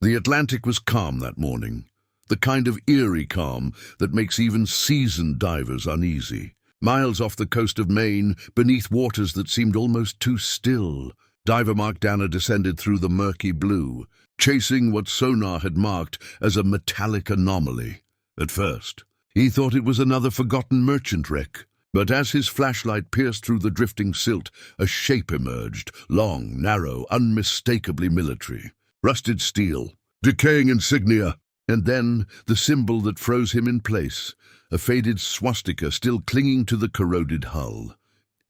The Atlantic was calm that morning, the kind of eerie calm that makes even seasoned divers uneasy. Miles off the coast of Maine, beneath waters that seemed almost too still, diver Mark Danner descended through the murky blue, chasing what sonar had marked as a metallic anomaly. At first, he thought it was another forgotten merchant wreck, but as his flashlight pierced through the drifting silt, a shape emerged, long, narrow, unmistakably military. Rusted steel, decaying insignia, and then the symbol that froze him in place, a faded swastika still clinging to the corroded hull.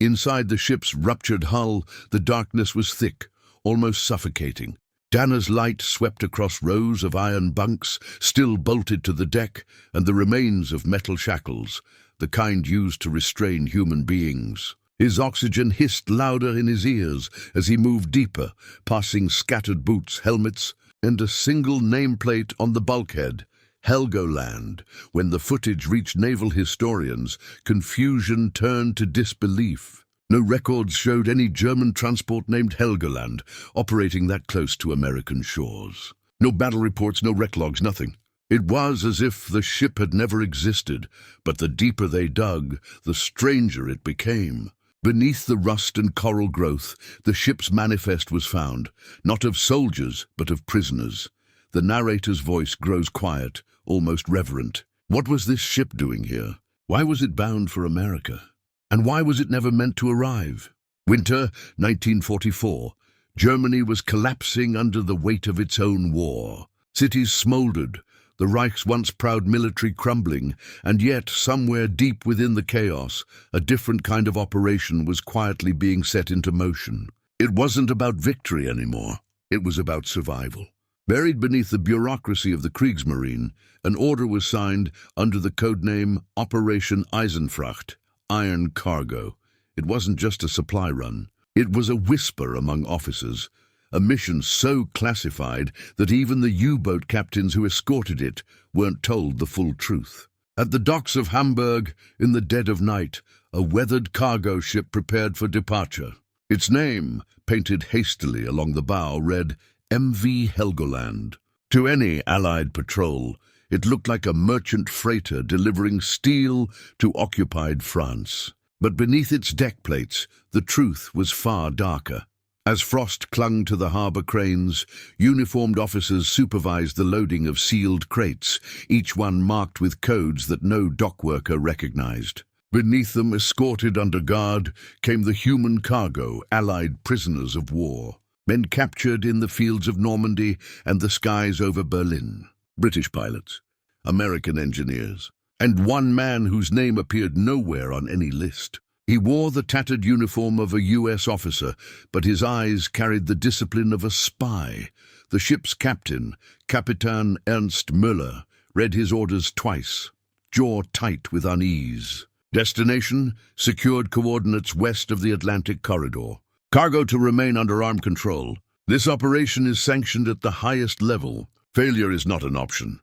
Inside the ship's ruptured hull, the darkness was thick, almost suffocating. Danner's light swept across rows of iron bunks, still bolted to the deck, and the remains of metal shackles, the kind used to restrain human beings. His oxygen hissed louder in his ears as he moved deeper, passing scattered boots, helmets, and a single nameplate on the bulkhead, Helgoland. When the footage reached naval historians, confusion turned to disbelief. No records showed any German transport named Helgoland operating that close to American shores. No battle reports, no wreck logs, nothing. It was as if the ship had never existed, but the deeper they dug, the stranger it became. Beneath the rust and coral growth, the ship's manifest was found, not of soldiers, but of prisoners. The narrator's voice grows quiet, almost reverent. What was this ship doing here? Why was it bound for America? And why was it never meant to arrive? Winter 1944. Germany was collapsing under the weight of its own war. Cities smoldered, the Reich's once proud military crumbling, and yet, somewhere deep within the chaos, a different kind of operation was quietly being set into motion. It wasn't about victory anymore. It was about survival. Buried beneath the bureaucracy of the Kriegsmarine, an order was signed under the codename Operation Eisenfracht, Iron Cargo. It wasn't just a supply run. It was a whisper among officers, a mission so classified that even the U-boat captains who escorted it weren't told the full truth. At the docks of Hamburg, in the dead of night, a weathered cargo ship prepared for departure. Its name, painted hastily along the bow, read MV Helgoland. To any Allied patrol, it looked like a merchant freighter delivering steel to occupied France. But beneath its deck plates, the truth was far darker. As frost clung to the harbour cranes, uniformed officers supervised the loading of sealed crates, each one marked with codes that no dockworker recognized. Beneath them, escorted under guard, came the human cargo, Allied prisoners of war, men captured in the fields of Normandy and the skies over Berlin. British pilots, American engineers, and one man whose name appeared nowhere on any list. He wore the tattered uniform of a U.S. officer, but his eyes carried the discipline of a spy. The ship's captain, Kapitan Ernst Müller, read his orders twice, jaw tight with unease. Destination, secured coordinates west of the Atlantic corridor. Cargo to remain under armed control. This operation is sanctioned at the highest level. Failure is not an option.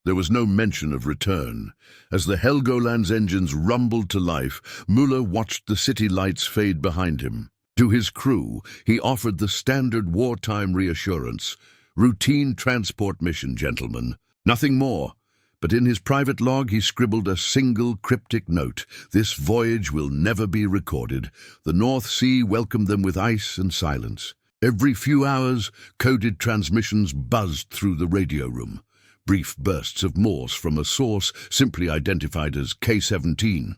There was no mention of return. As the Helgoland's engines rumbled to life, Müller watched the city lights fade behind him. To his crew, he offered the standard wartime reassurance. Routine transport mission, gentlemen. Nothing more. But in his private log, he scribbled a single cryptic note. This voyage will never be recorded. The North Sea welcomed them with ice and silence. Every few hours, coded transmissions buzzed through the radio room. Brief bursts of Morse from a source simply identified as K-17.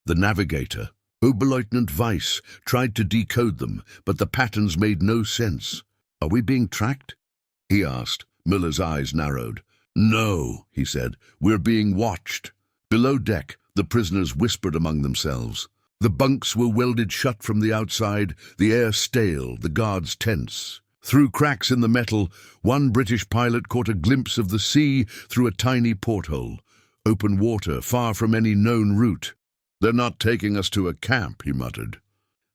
The navigator, Oberleutnant Weiss, tried to decode them, but the patterns made no sense. "Are we being tracked?" he asked. Müller's eyes narrowed. "No," he said, "we're being watched." Below deck, the prisoners whispered among themselves. The bunks were welded shut from the outside, the air stale, the guards tense. Through cracks in the metal, one British pilot caught a glimpse of the sea through a tiny porthole. Open water, far from any known route. "They're not taking us to a camp," he muttered.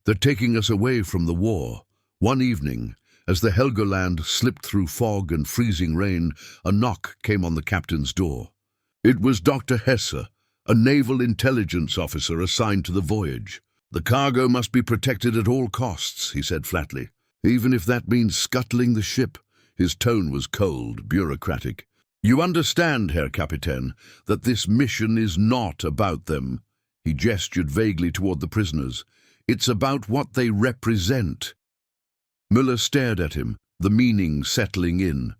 "They're taking us away from the war." One evening, as the Helgoland slipped through fog and freezing rain, a knock came on the captain's door. It was Dr. Hesse, a naval intelligence officer assigned to the voyage. "The cargo must be protected at all costs," he said flatly. "Even if that means scuttling the ship." His tone was cold, bureaucratic. "You understand, Herr Kapitän, that this mission is not about them." He gestured vaguely toward the prisoners. "It's about what they represent." Müller stared at him, the meaning settling in.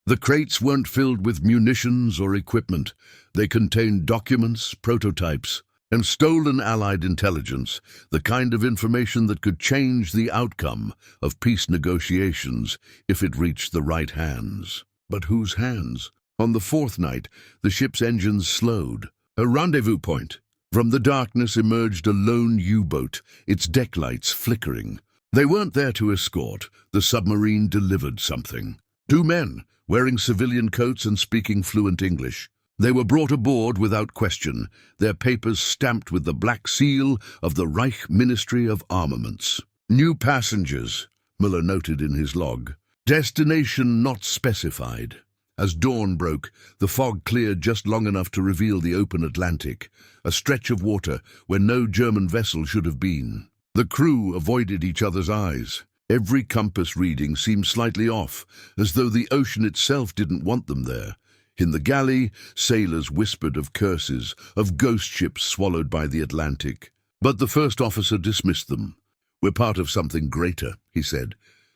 The crates weren't filled with munitions or equipment. They contained documents, prototypes, and stolen Allied intelligence, the kind of information that could change the outcome of peace negotiations if it reached the right hands. But whose hands? On the fourth night, the ship's engines slowed. A rendezvous point. From the darkness emerged a lone U-boat, its deck lights flickering. They weren't there to escort. The submarine delivered something. Two men, wearing civilian coats and speaking fluent English. They were brought aboard without question, their papers stamped with the black seal of the Reich Ministry of Armaments. "New passengers," Müller noted in his log. "Destination not specified." As dawn broke, the fog cleared just long enough to reveal the open Atlantic, a stretch of water where no German vessel should have been. The crew avoided each other's eyes. Every compass reading seemed slightly off, as though the ocean itself didn't want them there. In the galley, sailors whispered of curses, of ghost ships swallowed by the Atlantic. But the first officer dismissed them. "We're part of something greater," he said.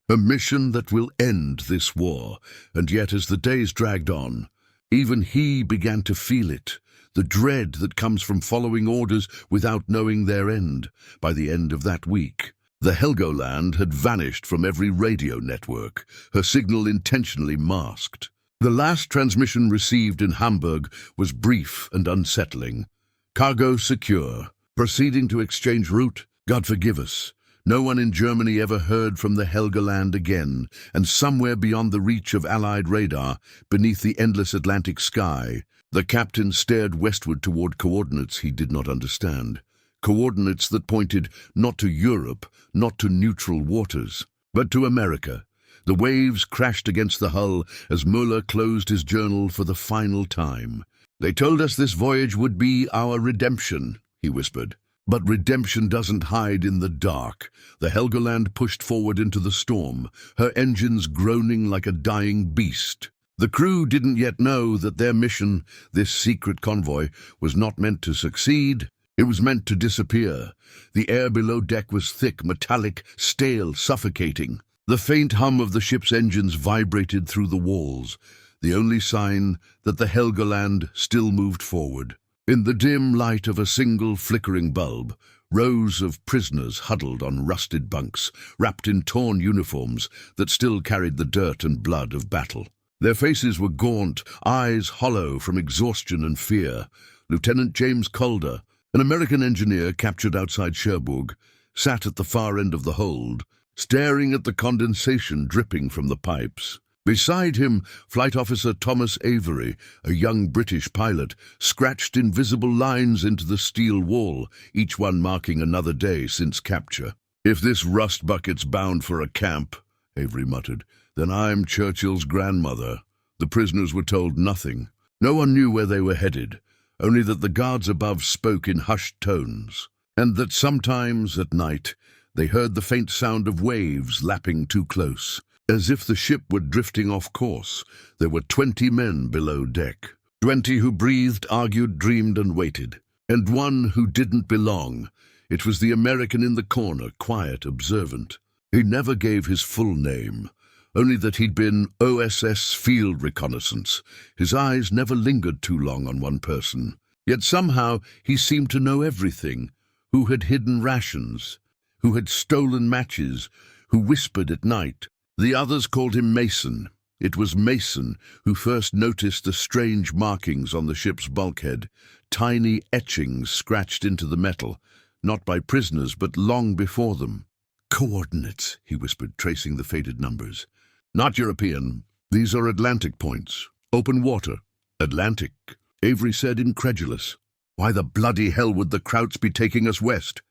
"A mission that will end this war." And yet, as the days dragged on, even he began to feel it, the dread that comes from following orders without knowing their end. By the end of that week, the Helgoland had vanished from every radio network, her signal intentionally masked. The last transmission received in Hamburg was brief and unsettling. "Cargo secure. Proceeding to exchange route. God forgive us." No one in Germany ever heard from the Helgoland again, and somewhere beyond the reach of Allied radar, beneath the endless Atlantic sky, the captain stared westward toward coordinates he did not understand. Coordinates that pointed not to Europe, not to neutral waters, but to America. The waves crashed against the hull as Müller closed his journal for the final time. "They told us this voyage would be our redemption," he whispered. But redemption doesn't hide in the dark. The Helgoland pushed forward into the storm, her engines groaning like a dying beast. The crew didn't yet know that their mission, this secret convoy, was not meant to succeed. It was meant to disappear. The air below deck was thick, metallic, stale, suffocating. The faint hum of the ship's engines vibrated through the walls, the only sign that the Helgoland still moved forward. In the dim light of a single flickering bulb, rows of prisoners huddled on rusted bunks, wrapped in torn uniforms that still carried the dirt and blood of battle. Their faces were gaunt, eyes hollow from exhaustion and fear. Lieutenant James Calder, an American engineer captured outside Cherbourg, sat at the far end of the hold, staring at the condensation dripping from the pipes. Beside him, Flight Officer Thomas Avery, a young British pilot, scratched invisible lines into the steel wall, each one marking another day since capture. "If this rust bucket's bound for a camp," Avery muttered, "then I'm Churchill's grandmother." The prisoners were told nothing. No one knew where they were headed, only that the guards above spoke in hushed tones, and that sometimes, at night, they heard the faint sound of waves lapping too close. As if the ship were drifting off course, there were 20 men below deck. 20 who breathed, argued, dreamed, and waited. And one who didn't belong. It was the American in the corner, quiet, observant. He never gave his full name, only that he'd been OSS Field Reconnaissance. His eyes never lingered too long on one person. Yet somehow he seemed to know everything. Who had hidden rations, who had stolen matches, who whispered at night. The others called him Mason. It was Mason who first noticed the strange markings on the ship's bulkhead, tiny etchings scratched into the metal, not by prisoners but long before them. "Coordinates," he whispered, tracing the faded numbers. "Not European. These are Atlantic points. Open water." "Atlantic," Avery said, incredulous. "Why the bloody hell would the Krauts be taking us west?"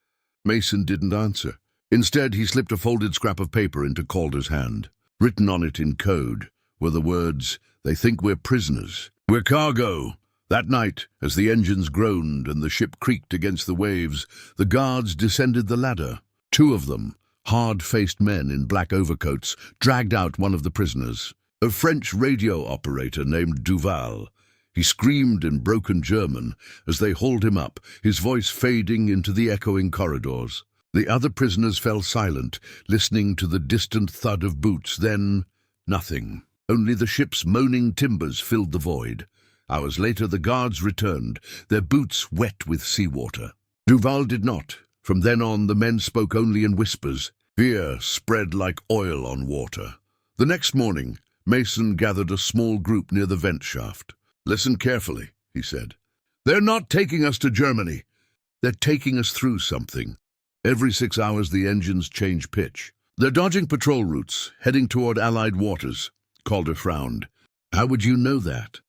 Mason didn't answer. Instead, he slipped a folded scrap of paper into Calder's hand. Written on it in code were the words, "They think we're prisoners. We're cargo." That night, as the engines groaned and the ship creaked against the waves, the guards descended the ladder. 2 of them, Hard-faced men in black overcoats dragged out one of the prisoners, a French radio operator named Duval. He screamed in broken German as they hauled him up, his voice fading into the echoing corridors. The other prisoners fell silent, listening to the distant thud of boots. Then, nothing. Only the ship's moaning timbers filled the void. Hours later, the guards returned, their boots wet with seawater. Duval did not. From then on, the men spoke only in whispers. Fear spread like oil on water. The next morning, Mason gathered a small group near the vent shaft. "Listen carefully," he said. "They're not taking us to Germany. They're taking us through something. Every 6 hours, the engines change pitch. They're dodging patrol routes, heading toward Allied waters." Calder frowned. "How would you know that?"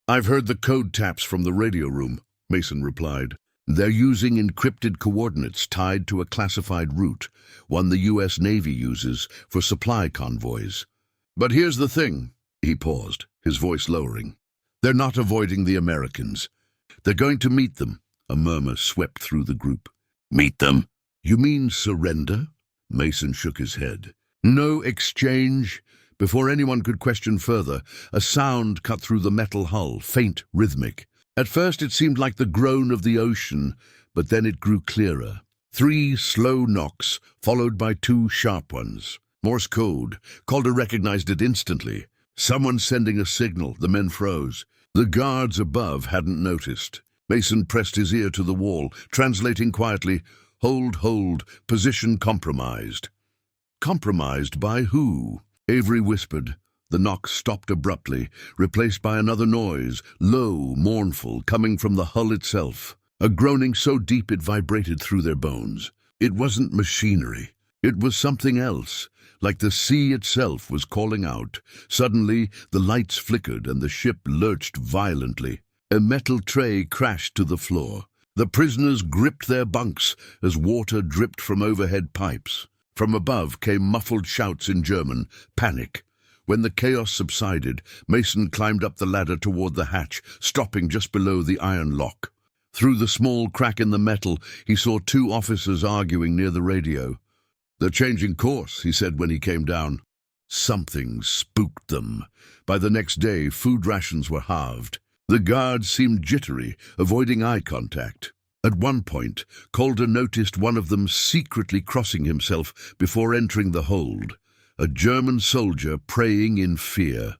"I've heard the code taps from the radio room," Mason replied. "They're using encrypted coordinates tied to a classified route, one the U.S. Navy uses for supply convoys. But here's the thing," he paused, his voice lowering. "They're not avoiding the Americans. They're going to meet them." A murmur swept through the group. "Meet them? You mean surrender?" Mason shook his head. "No exchange." Before anyone could question further, a sound cut through the metal hull, faint, rhythmic. At first it seemed like the groan of the ocean, but then it grew clearer. 3 slow knocks, followed by 2 sharp ones. Morse code. Calder recognized it instantly. Someone sending a signal. The men froze. The guards above hadn't noticed. Mason pressed his ear to the wall, translating quietly, Hold, position compromised." "Compromised by who?" Avery whispered. The knock stopped abruptly, replaced by another noise, low, mournful, coming from the hull itself. A groaning so deep it vibrated through their bones. It wasn't machinery. It was something else, like the sea itself was calling out. Suddenly, the lights flickered and the ship lurched violently. A metal tray crashed to the floor. The prisoners gripped their bunks as water dripped from overhead pipes. From above came muffled shouts in German, panic. When the chaos subsided, Mason climbed up the ladder toward the hatch, stopping just below the iron lock. Through the small crack in the metal, he saw 2 officers arguing near the radio. "They're changing course," he said when he came down. Something spooked them. By the next day, food rations were halved. The guards seemed jittery, avoiding eye contact. At one point, Calder noticed one of them secretly crossing himself before entering the hold, a German soldier praying in fear.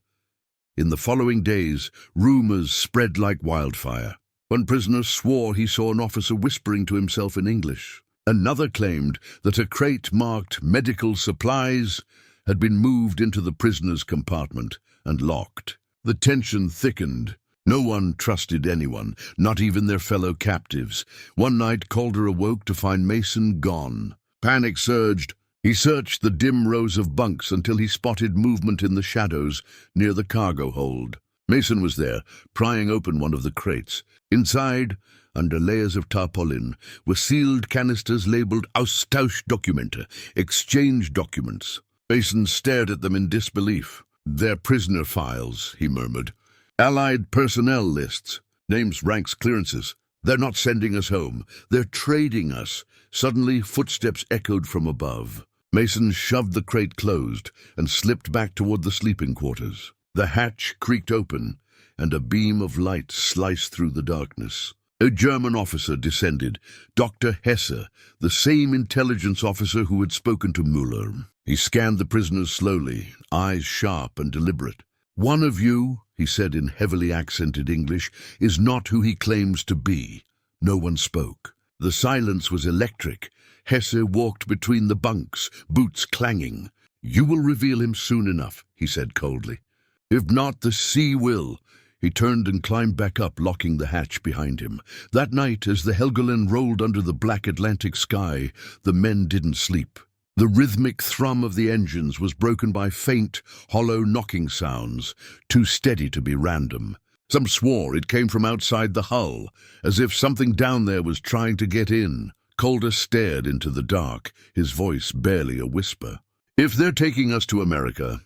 In the following days, rumors spread like wildfire. One prisoner swore he saw an officer whispering to himself in English. Another claimed that a crate marked medical supplies had been moved into the prisoner's compartment and locked. The tension thickened. No one trusted anyone, not even their fellow captives. One night, Calder awoke to find Mason gone. Panic surged. He searched the dim rows of bunks until he spotted movement in the shadows near the cargo hold. Mason was there, prying open one of the crates. Inside, under layers of tarpaulin, were sealed canisters labeled Austauschdokumente, exchange documents. Mason stared at them in disbelief. "They're prisoner files," he murmured. "Allied personnel lists, names, ranks, clearances. They're not sending us home. They're trading us." Suddenly, footsteps echoed from above. Mason shoved the crate closed and slipped back toward the sleeping quarters. The hatch creaked open, and a beam of light sliced through the darkness. A German officer descended, Dr. Hesse, the same intelligence officer who had spoken to Müller. He scanned the prisoners slowly, eyes sharp and deliberate. "One of you," he said in heavily accented English, "is not who he claims to be." No one spoke. The silence was electric. Hesse walked between the bunks, boots clanging. "You will reveal him soon enough," he said coldly. "If not, the sea will." He turned and climbed back up, locking the hatch behind him. That night, as the Helgoland rolled under the black Atlantic sky, the men didn't sleep. The rhythmic thrum of the engines was broken by faint, hollow knocking sounds, too steady to be random. Some swore it came from outside the hull, as if something down there was trying to get in. Calder stared into the dark, his voice barely a whisper. "If they're taking us to America,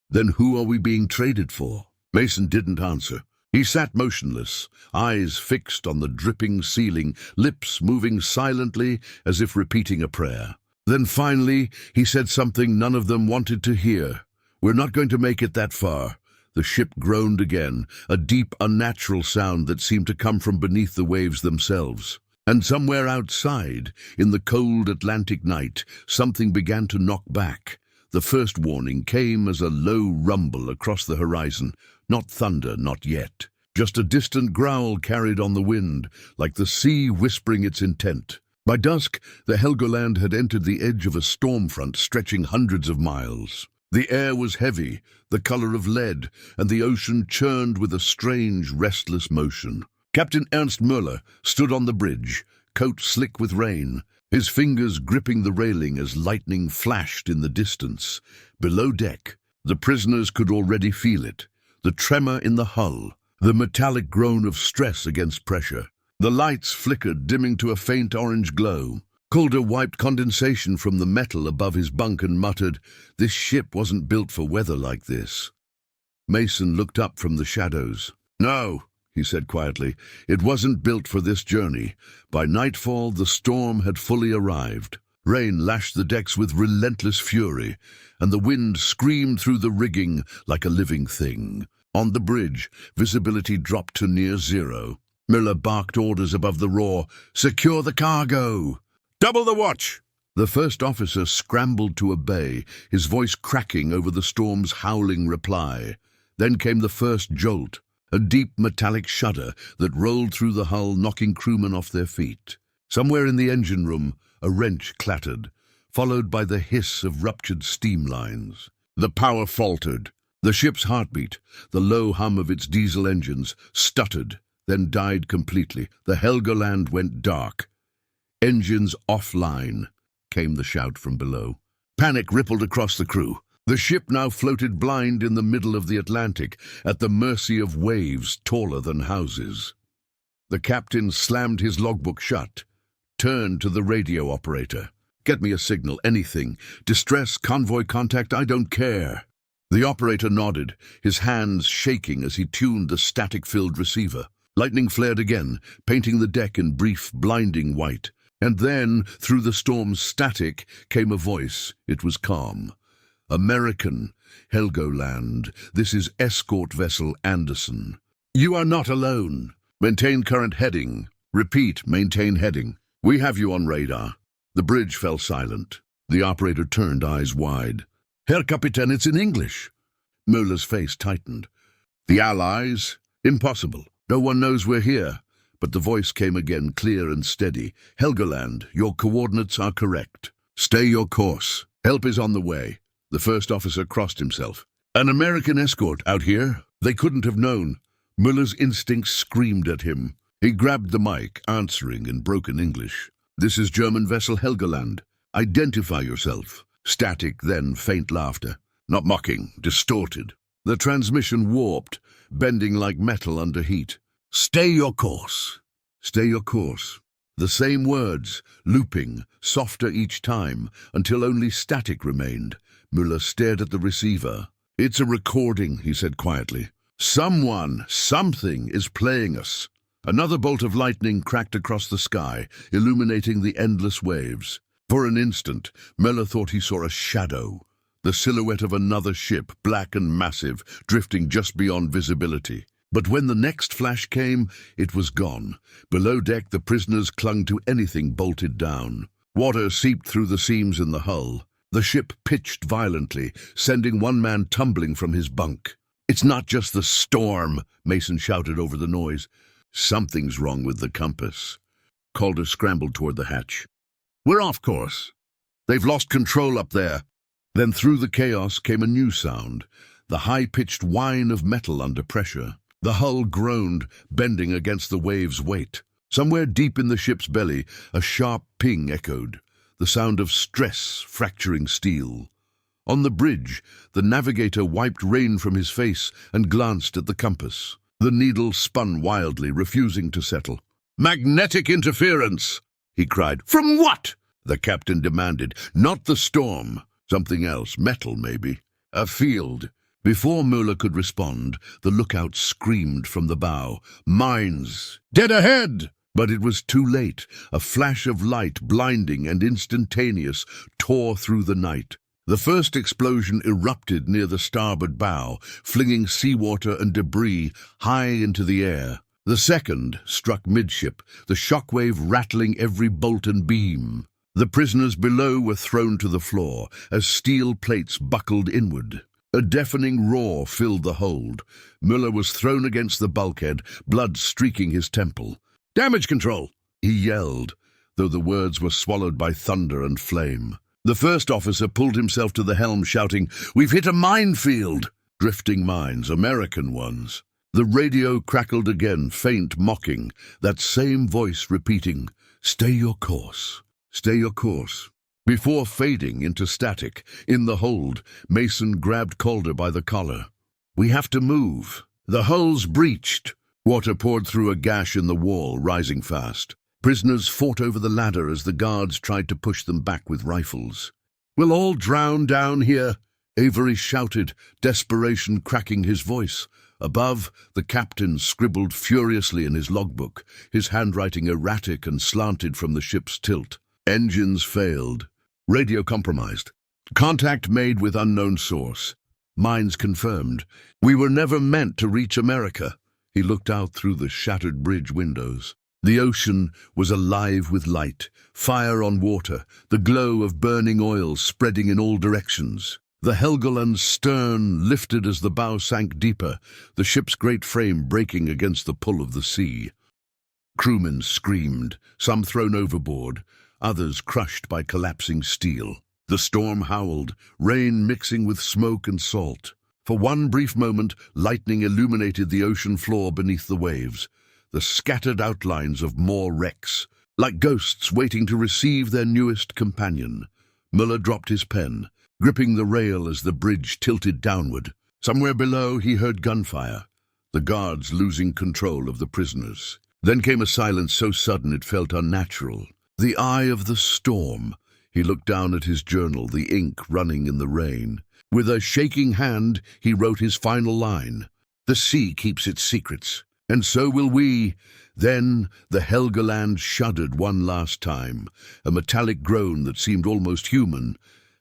then who are we being traded for?" Mason didn't answer. He sat motionless, eyes fixed on the dripping ceiling, lips moving silently as if repeating a prayer. Then finally, he said something none of them wanted to hear. "We're not going to make it that far." The ship groaned again, a deep, unnatural sound that seemed to come from beneath the waves themselves. And somewhere outside, in the cold Atlantic night, something began to knock back. The first warning came as a low rumble across the horizon. Not thunder, not yet. Just a distant growl carried on the wind, like the sea whispering its intent. By dusk, the Helgoland had entered the edge of a storm front stretching hundreds of miles. The air was heavy, the color of lead, and the ocean churned with a strange, restless motion. Captain Ernst Müller stood on the bridge, coat slick with rain, his fingers gripping the railing as lightning flashed in the distance. Below deck, the prisoners could already feel it, the tremor in the hull, the metallic groan of stress against pressure. The lights flickered, dimming to a faint orange glow. Calder wiped condensation from the metal above his bunk and muttered, "This ship wasn't built for weather like this." Mason looked up from the shadows. "No," he said quietly, "it wasn't built for this journey." By nightfall, the storm had fully arrived. Rain lashed the decks with relentless fury, and the wind screamed through the rigging like a living thing. On the bridge, visibility dropped to near zero. Miller barked orders above the roar, "Secure the cargo! Double the watch!" The first officer scrambled to obey, his voice cracking over the storm's howling reply. Then came the first jolt, a deep metallic shudder that rolled through the hull, knocking crewmen off their feet. Somewhere in the engine room, a wrench clattered, followed by the hiss of ruptured steam lines. The power faltered. The ship's heartbeat, the low hum of its diesel engines, stuttered, then died completely. The Helgoland went dark. "Engines offline," came the shout from below. Panic rippled across the crew. The ship now floated blind in the middle of the Atlantic, at the mercy of waves taller than houses. The captain slammed his logbook shut, turned to the radio operator. "Get me a signal, anything. Distress, convoy contact, I don't care." The operator nodded, his hands shaking as he tuned the static-filled receiver. Lightning flared again, painting the deck in brief, blinding white. And then, through the storm's static, came a voice. It was calm. "American, Helgoland, this is escort vessel Anderson. You are not alone. Maintain current heading. Repeat, maintain heading. We have you on radar." The bridge fell silent. The operator turned, eyes wide. "Herr Kapitän, it's in English." Müller's face tightened. "The Allies? Impossible. No one knows we're here." But the voice came again, clear and steady. "Helgoland, your coordinates are correct. Stay your course. Help is on the way." The first officer crossed himself. "An American escort out here? They couldn't have known." Müller's instincts screamed at him. He grabbed the mic, answering in broken English. "This is German vessel Helgoland. Identify yourself." Static, then faint laughter. Not mocking, distorted. The transmission warped, bending like metal under heat. "Stay your course. Stay your course." The same words, looping, softer each time, until only static remained. Müller stared at the receiver. "It's a recording," he said quietly. Something is playing us." Another bolt of lightning cracked across the sky, illuminating the endless waves. For an instant, Müller thought he saw a shadow, the silhouette of another ship, black and massive, drifting just beyond visibility. But when the next flash came, it was gone. Below deck, the prisoners clung to anything bolted down. Water seeped through the seams in the hull. The ship pitched violently, sending one man tumbling from his bunk. "It's not just the storm," Mason shouted over the noise. "Something's wrong with the compass." Calder scrambled toward the hatch. "We're off course. They've lost control up there." Then through the chaos came a new sound, the high-pitched whine of metal under pressure. The hull groaned, bending against the wave's weight. Somewhere deep in the ship's belly, a sharp ping echoed, the sound of stress fracturing steel. On the bridge, the navigator wiped rain from his face and glanced at the compass. The needle spun wildly, refusing to settle. "Magnetic interference!" he cried. "From what?" the captain demanded. "Not the storm. Something else. Metal, maybe. A field." Before Müller could respond, the lookout screamed from the bow. "Mines! Dead ahead!" But it was too late. A flash of light, blinding and instantaneous, tore through the night. The first explosion erupted near the starboard bow, flinging seawater and debris high into the air. The second struck midship, the shockwave rattling every bolt and beam. The prisoners below were thrown to the floor as steel plates buckled inward. A deafening roar filled the hold. Müller was thrown against the bulkhead, blood streaking his temple. "Damage control!" he yelled, though the words were swallowed by thunder and flame. The first officer pulled himself to the helm, shouting, "We've hit a minefield!" Drifting mines, American ones. The radio crackled again, faint, mocking, that same voice repeating, "Stay your course, stay your course." Before fading into static, in the hold, Mason grabbed Calder by the collar. "We have to move. The hull's breached." Water poured through a gash in the wall, rising fast. Prisoners fought over the ladder as the guards tried to push them back with rifles. "We'll all drown down here," Avery shouted, desperation cracking his voice. Above, the captain scribbled furiously in his logbook, his handwriting erratic and slanted from the ship's tilt. Engines failed. Radio compromised. Contact made with unknown source. Mines confirmed. "We were never meant to reach America." He looked out through the shattered bridge windows. The ocean was alive with light, fire on water, the glow of burning oil spreading in all directions. The Helgoland's stern lifted as the bow sank deeper, the ship's great frame breaking against the pull of the sea. Crewmen screamed, some thrown overboard, others crushed by collapsing steel. The storm howled, rain mixing with smoke and salt. For one brief moment, lightning illuminated the ocean floor beneath the waves, the scattered outlines of more wrecks, like ghosts waiting to receive their newest companion. Müller dropped his pen, gripping the rail as the bridge tilted downward. Somewhere below he heard gunfire, the guards losing control of the prisoners. Then came a silence so sudden it felt unnatural. The eye of the storm. He looked down at his journal, the ink running in the rain. With a shaking hand, he wrote his final line. "The sea keeps its secrets, and so will we." Then the Helgoland shuddered one last time, a metallic groan that seemed almost human,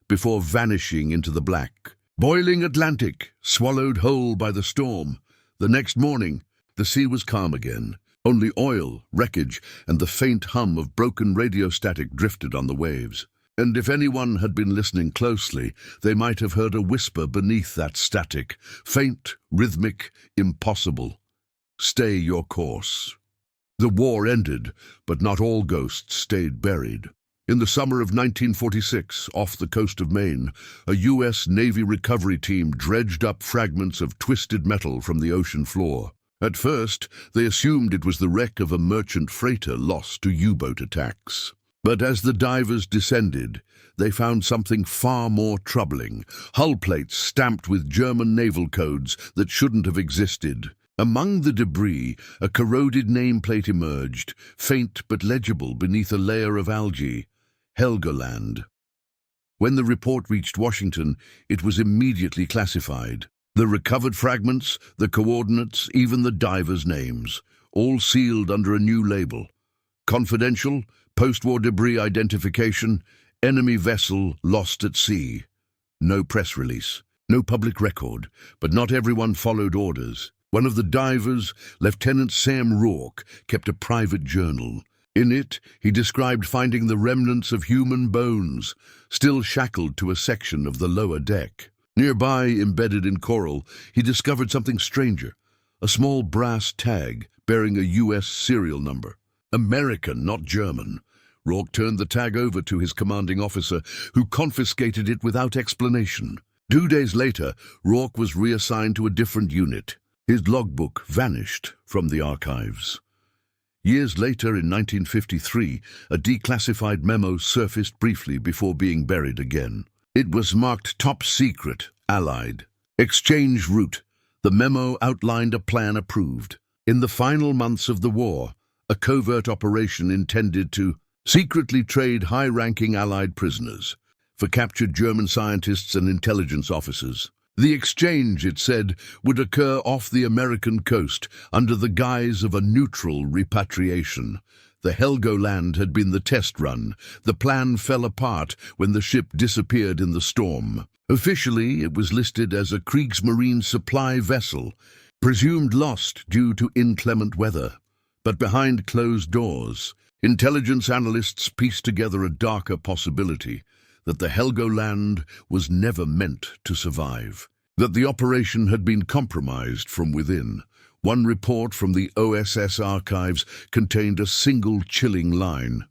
before vanishing into the black. Boiling Atlantic, swallowed whole by the storm. The next morning, the sea was calm again. Only oil, wreckage, and the faint hum of broken radio static drifted on the waves. And if anyone had been listening closely, they might have heard a whisper beneath that static, faint, rhythmic, impossible. "Stay your course." The war ended, but not all ghosts stayed buried. In the summer of 1946, off the coast of Maine, a U.S. Navy recovery team dredged up fragments of twisted metal from the ocean floor. At first, they assumed it was the wreck of a merchant freighter lost to U-boat attacks. But as the divers descended, they found something far more troubling. Hull plates stamped with German naval codes that shouldn't have existed. Among the debris, a corroded nameplate emerged, faint but legible beneath a layer of algae. Helgoland. When the report reached Washington, it was immediately classified. The recovered fragments, the coordinates, even the divers' names, all sealed under a new label. Confidential, post-war debris identification, enemy vessel lost at sea. No press release, no public record, but not everyone followed orders. One of the divers, Lieutenant Sam Rourke, kept a private journal. In it, he described finding the remnants of human bones, still shackled to a section of the lower deck. Nearby, embedded in coral, he discovered something stranger, a small brass tag bearing a U.S. serial number. American, not German. Rourke turned the tag over to his commanding officer, who confiscated it without explanation. 2 days later, Rourke was reassigned to a different unit. His logbook vanished from the archives. Years later, in 1953, a declassified memo surfaced briefly before being buried again. It was marked Top Secret, Allied. Exchange route. The memo outlined a plan approved. In the final months of the war, a covert operation intended to secretly trade high-ranking Allied prisoners for captured German scientists and intelligence officers. The exchange, it said, would occur off the American coast under the guise of a neutral repatriation. The Helgoland had been the test run. The plan fell apart when the ship disappeared in the storm. Officially, it was listed as a Kriegsmarine supply vessel, presumed lost due to inclement weather. But behind closed doors, intelligence analysts pieced together a darker possibility, that the Helgoland was never meant to survive, that the operation had been compromised from within. One report from the OSS archives contained a single chilling line.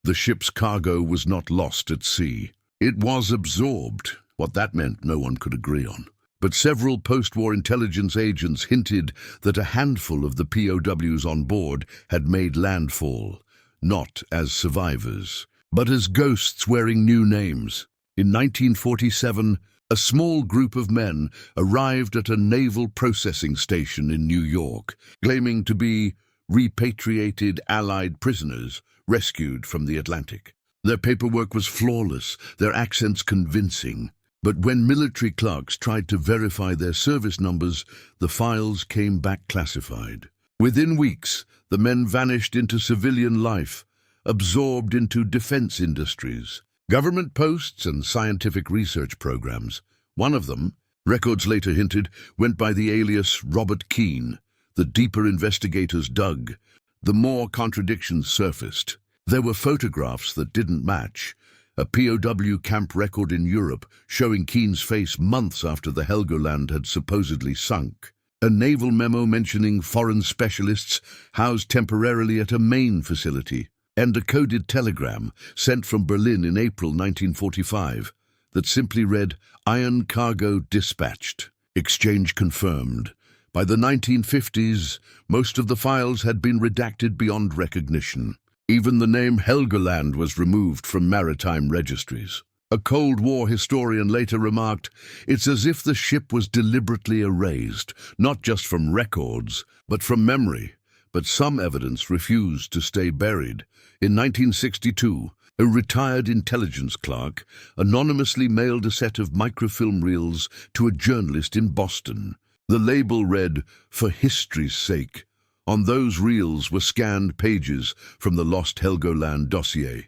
The ship's cargo was not lost at sea. It was absorbed. What that meant, no one could agree on. But several post-war intelligence agents hinted that a handful of the POWs on board had made landfall, not as survivors, but as ghosts wearing new names. In 1947, a small group of men arrived at a naval processing station in New York, claiming to be repatriated Allied prisoners rescued from the Atlantic. Their paperwork was flawless, their accents convincing. But when military clerks tried to verify their service numbers, the files came back classified. Within weeks, the men vanished into civilian life, absorbed into defense industries, government posts and scientific research programs. One of them, records later hinted, went by the alias Robert Keane. The deeper investigators dug, the more contradictions surfaced. There were photographs that didn't match. A POW camp record in Europe showing Keane's face months after the Helgoland had supposedly sunk. A naval memo mentioning foreign specialists housed temporarily at a Maine facility. And a coded telegram sent from Berlin in April 1945 that simply read, "Iron cargo dispatched. Exchange confirmed." By the 1950s, most of the files had been redacted beyond recognition. Even the name Helgoland was removed from maritime registries. A Cold War historian later remarked, "It's as if the ship was deliberately erased, not just from records, but from memory." But some evidence refused to stay buried. In 1962, a retired intelligence clerk anonymously mailed a set of microfilm reels to a journalist in Boston. The label read, "For history's sake." On those reels were scanned pages from the lost Helgoland dossier,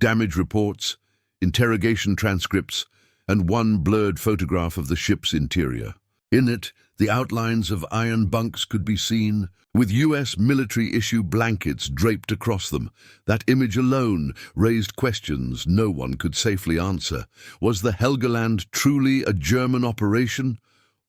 damage reports, interrogation transcripts, and one blurred photograph of the ship's interior. In it, the outlines of iron bunks could be seen, with U.S. military-issue blankets draped across them. That image alone raised questions no one could safely answer. Was the Helgoland truly a German operation,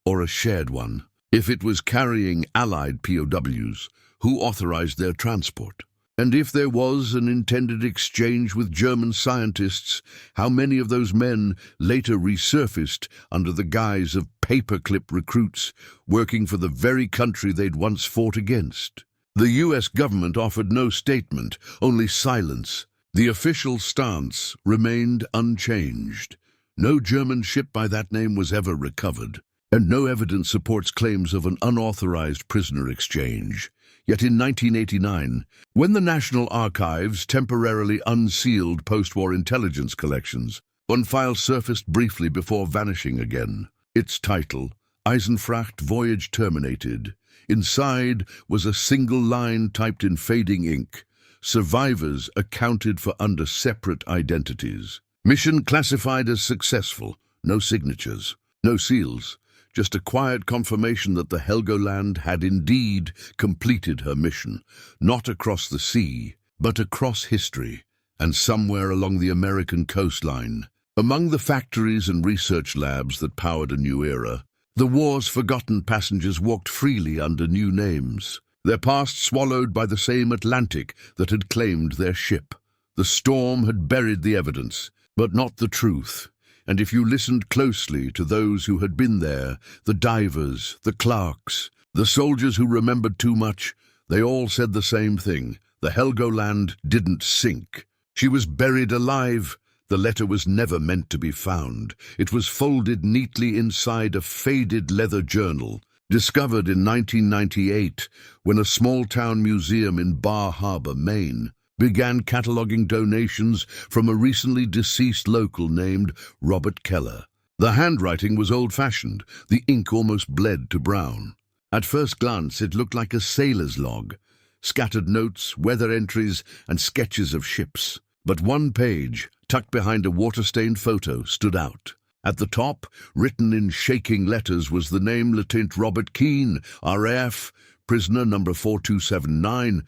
or a shared one? If it was carrying Allied POWs, who authorized their transport? And if there was an intended exchange with German scientists, how many of those men later resurfaced under the guise of paperclip recruits working for the very country they'd once fought against? The U.S. government offered no statement, only silence. The official stance remained unchanged. No German ship by that name was ever recovered, and no evidence supports claims of an unauthorized prisoner exchange. Yet in 1989, when the National Archives temporarily unsealed post-war intelligence collections, one file surfaced briefly before vanishing again. Its title, Eisenfracht Voyage Terminated. Inside was a single line typed in fading ink. Survivors accounted for under separate identities. Mission classified as successful. No signatures, no seals. Just a quiet confirmation that the Helgoland had indeed completed her mission, not across the sea, but across history, and somewhere along the American coastline. Among the factories and research labs that powered a new era, the war's forgotten passengers walked freely under new names, their past swallowed by the same Atlantic that had claimed their ship. The storm had buried the evidence, but not the truth. And if you listened closely to those who had been there, the divers, the clerks, the soldiers who remembered too much, they all said the same thing. The Helgoland didn't sink. She was buried alive. The letter was never meant to be found. It was folded neatly inside a faded leather journal, discovered in 1998 when a small-town museum in Bar Harbor, Maine, began cataloging donations from a recently deceased local named Robert Keller. The handwriting was old-fashioned, the ink almost bled to brown. At first glance, it looked like a sailor's log, scattered notes, weather entries, and sketches of ships. But one page, tucked behind a water-stained photo, stood out. At the top, written in shaking letters, was the name Lieutenant Robert Keane, RAF, prisoner number 4279.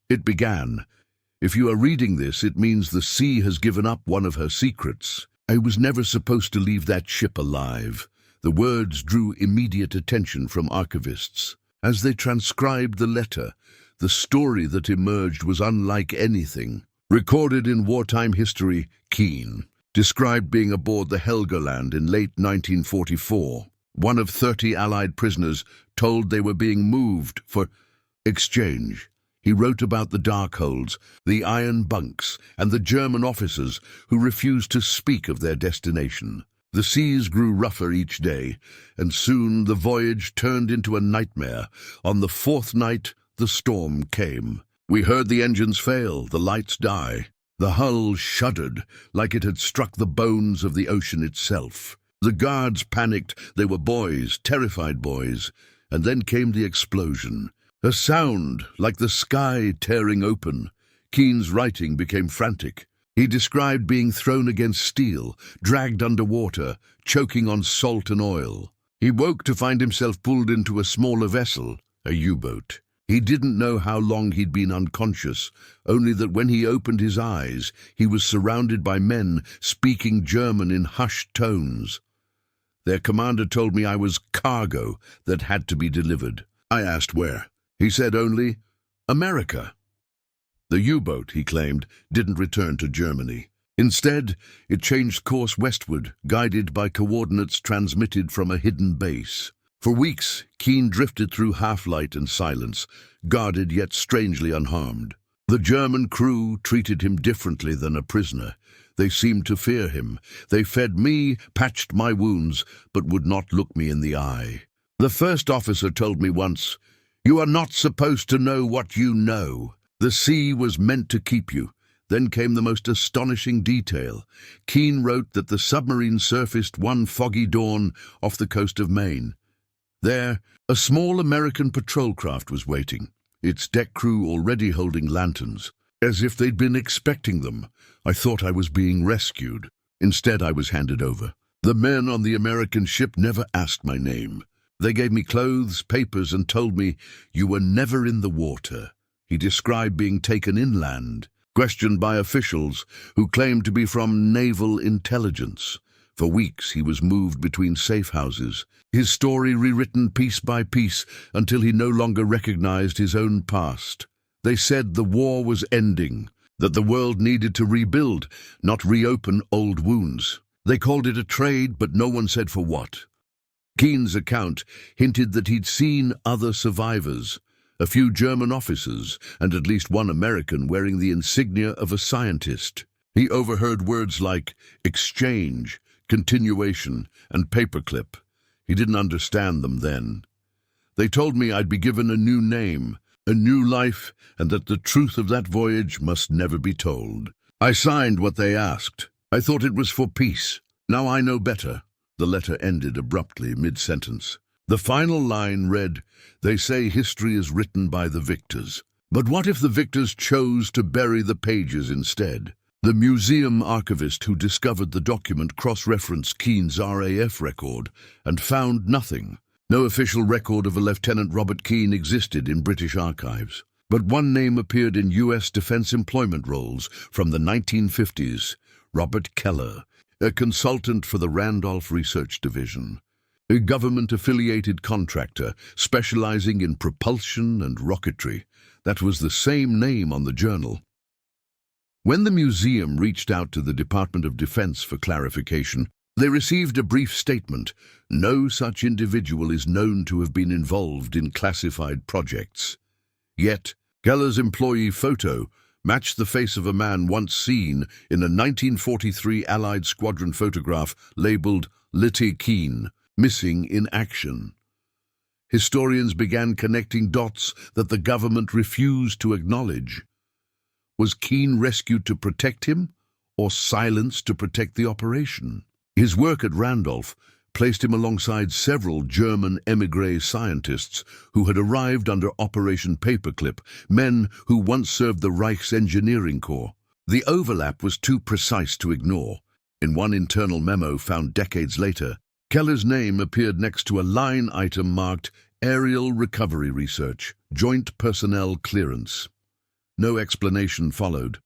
It began, "If you are reading this, it means the sea has given up one of her secrets. I was never supposed to leave that ship alive." The words drew immediate attention from archivists. As they transcribed the letter, the story that emerged was unlike anything recorded in wartime history. Keane described being aboard the Helgoland in late 1944, one of 30 Allied prisoners told they were being moved for exchange. He wrote about the dark holds, the iron bunks, and the German officers who refused to speak of their destination. The seas grew rougher each day, and soon the voyage turned into a nightmare. On the fourth night, the storm came. We heard the engines fail, the lights die. The hull shuddered like it had struck the bones of the ocean itself. The guards panicked. They were boys, terrified boys. And then came the explosion. A sound like the sky tearing open. Keane's writing became frantic. He described being thrown against steel, dragged underwater, choking on salt and oil. He woke to find himself pulled into a smaller vessel, a U-boat. He didn't know how long he'd been unconscious, only that when he opened his eyes, he was surrounded by men speaking German in hushed tones. Their commander told me I was cargo that had to be delivered. I asked where. He said only, "America." The U-boat, he claimed, didn't return to Germany. Instead, it changed course westward, guided by coordinates transmitted from a hidden base. For weeks, Keane drifted through half-light and silence, guarded yet strangely unharmed. The German crew treated him differently than a prisoner. They seemed to fear him. They fed me, patched my wounds, but would not look me in the eye. The first officer told me once, "You are not supposed to know what you know. The sea was meant to keep you." Then came the most astonishing detail. Keane wrote that the submarine surfaced one foggy dawn off the coast of Maine. There, a small American patrol craft was waiting, its deck crew already holding lanterns, as if they'd been expecting them. I thought I was being rescued. Instead, I was handed over. The men on the American ship never asked my name. They gave me clothes, papers, and told me, "You were never in the water." He described being taken inland, questioned by officials who claimed to be from naval intelligence. For weeks he was moved between safe houses, his story rewritten piece by piece until he no longer recognized his own past. They said the war was ending, that the world needed to rebuild, not reopen old wounds. They called it a trade, but no one said for what. Keane's account hinted that he'd seen other survivors, a few German officers, and at least one American wearing the insignia of a scientist. He overheard words like exchange, continuation, and paperclip. He didn't understand them then. They told me I'd be given a new name, a new life, and that the truth of that voyage must never be told. I signed what they asked. I thought it was for peace. Now I know better. The letter ended abruptly mid-sentence. The final line read, "They say history is written by the victors. But what if the victors chose to bury the pages instead?" The museum archivist who discovered the document cross-referenced Keane's RAF record and found nothing. No official record of a Lieutenant Robert Keane existed in British archives. But one name appeared in U.S. defense employment rolls from the 1950s, Robert Keller, a consultant for the Randolph Research Division, a government-affiliated contractor specializing in propulsion and rocketry. That was the same name on the journal. When the museum reached out to the Department of Defense for clarification, they received a brief statement. No such individual is known to have been involved in classified projects. Yet, Keller's employee photo matched the face of a man once seen in a 1943 Allied squadron photograph labeled Lieutenant Keane, missing in action. Historians began connecting dots that the government refused to acknowledge. Was Keane rescued to protect him, or silenced to protect the operation? His work at Randolph placed him alongside several German émigré scientists who had arrived under Operation Paperclip, men who once served the Reich's engineering corps. The overlap was too precise to ignore. In one internal memo found decades later, Keller's name appeared next to a line item marked Aerial Recovery Research, Joint Personnel Clearance. No explanation followed.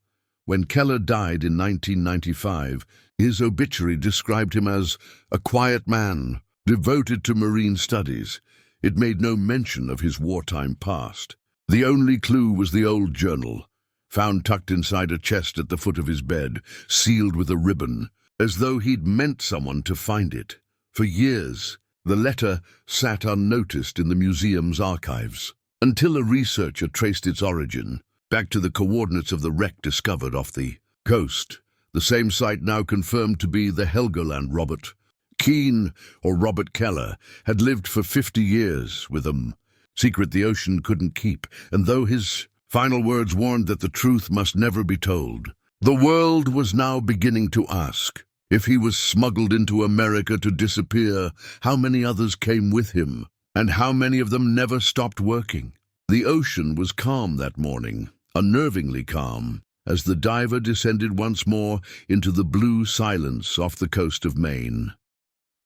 When Keller died in 1995, his obituary described him as a quiet man, devoted to marine studies. It made no mention of his wartime past. The only clue was the old journal, found tucked inside a chest at the foot of his bed, sealed with a ribbon, as though he'd meant someone to find it. For years, the letter sat unnoticed in the museum's archives, until a researcher traced its origin back to the coordinates of the wreck discovered off the coast, the same site now confirmed to be the Helgoland. Robert Keane, or Robert Keller, had lived for 50 years with them, secret the ocean couldn't keep, and though his final words warned that the truth must never be told, the world was now beginning to ask, if he was smuggled into America to disappear, how many others came with him, and how many of them never stopped working? The ocean was calm that morning, unnervingly calm, as the diver descended once more into the blue silence off the coast of Maine.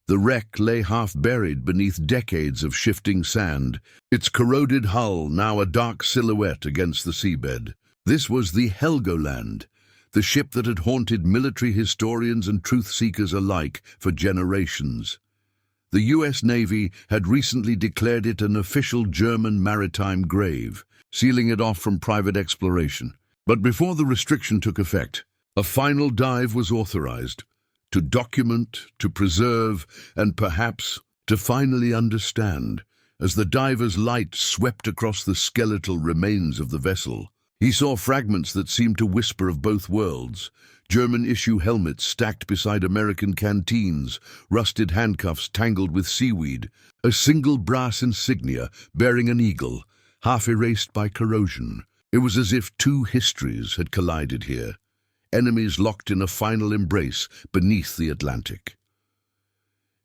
The wreck lay half-buried beneath decades of shifting sand, its corroded hull now a dark silhouette against the seabed. This was the Helgoland, the ship that had haunted military historians and truth-seekers alike for generations. The U.S. Navy had recently declared it an official German maritime grave, sealing it off from private exploration. But before the restriction took effect, a final dive was authorized to document, to preserve, and perhaps to finally understand. As the diver's light swept across the skeletal remains of the vessel, he saw fragments that seemed to whisper of both worlds. German-issue helmets stacked beside American canteens, rusted handcuffs tangled with seaweed, a single brass insignia bearing an eagle, half erased by corrosion. It was as if two histories had collided here, enemies locked in a final embrace beneath the Atlantic.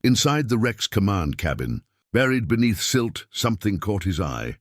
Inside the wreck's command cabin, buried beneath silt, something caught his eye.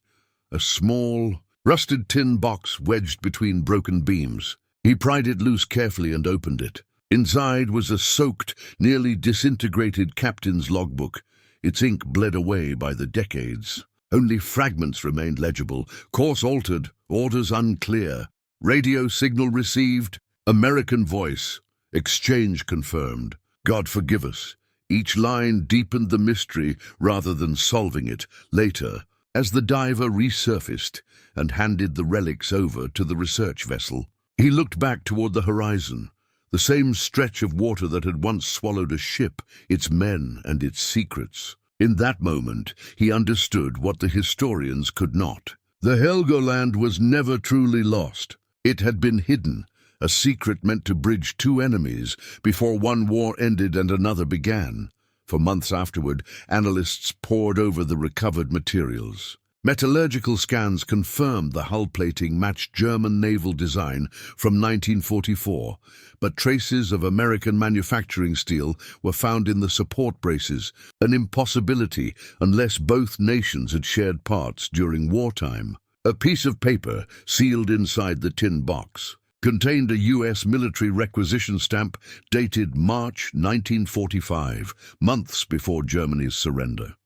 A small, rusted tin box wedged between broken beams. He pried it loose carefully and opened it. Inside was a soaked, nearly disintegrated captain's logbook. Its ink bled away by the decades. Only fragments remained legible, course altered, orders unclear. Radio signal received, American voice, exchange confirmed. God forgive us. Each line deepened the mystery rather than solving it. Later, as the diver resurfaced and handed the relics over to the research vessel, he looked back toward the horizon, the same stretch of water that had once swallowed a ship, its men and its secrets. In that moment, he understood what the historians could not. The Helgoland was never truly lost. It had been hidden, a secret meant to bridge two enemies before one war ended and another began. For months afterward, analysts pored over the recovered materials. Metallurgical scans confirmed the hull plating matched German naval design from 1944, but traces of American manufacturing steel were found in the support braces, an impossibility unless both nations had shared parts during wartime. A piece of paper, sealed inside the tin box, contained a U.S. military requisition stamp dated March 1945, months before Germany's surrender.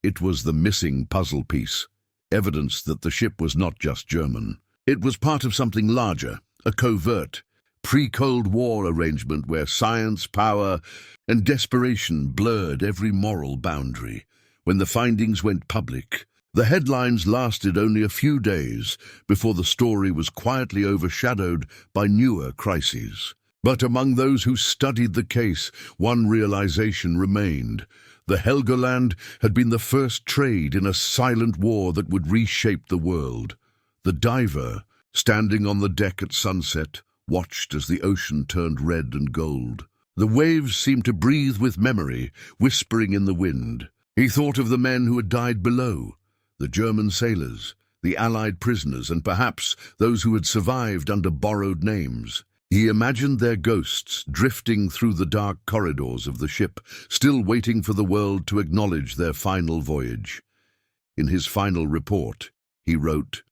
It was the missing puzzle piece, evidence that the ship was not just German. It was part of something larger, a covert, pre-Cold War arrangement where science, power, and desperation blurred every moral boundary. When the findings went public, the headlines lasted only a few days before the story was quietly overshadowed by newer crises. But among those who studied the case, one realization remained. The Helgoland had been the first trade in a silent war that would reshape the world. The diver, standing on the deck at sunset, watched as the ocean turned red and gold. The waves seemed to breathe with memory, whispering in the wind. He thought of the men who had died below, the German sailors, the Allied prisoners, and perhaps those who had survived under borrowed names. He imagined their ghosts drifting through the dark corridors of the ship, still waiting for the world to acknowledge their final voyage. In his final report, he wrote,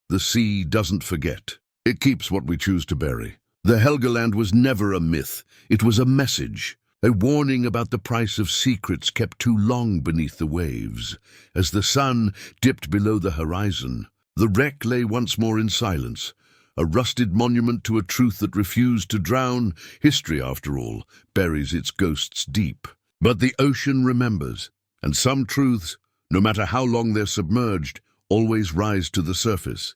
"The sea doesn't forget. It keeps what we choose to bury. The Helgoland was never a myth. It was a message, a warning about the price of secrets kept too long beneath the waves. As the sun dipped below the horizon, the wreck lay once more in silence, a rusted monument to a truth that refused to drown. History, after all, buries its ghosts deep. But the ocean remembers, and some truths, no matter how long they're submerged, always rise to the surface.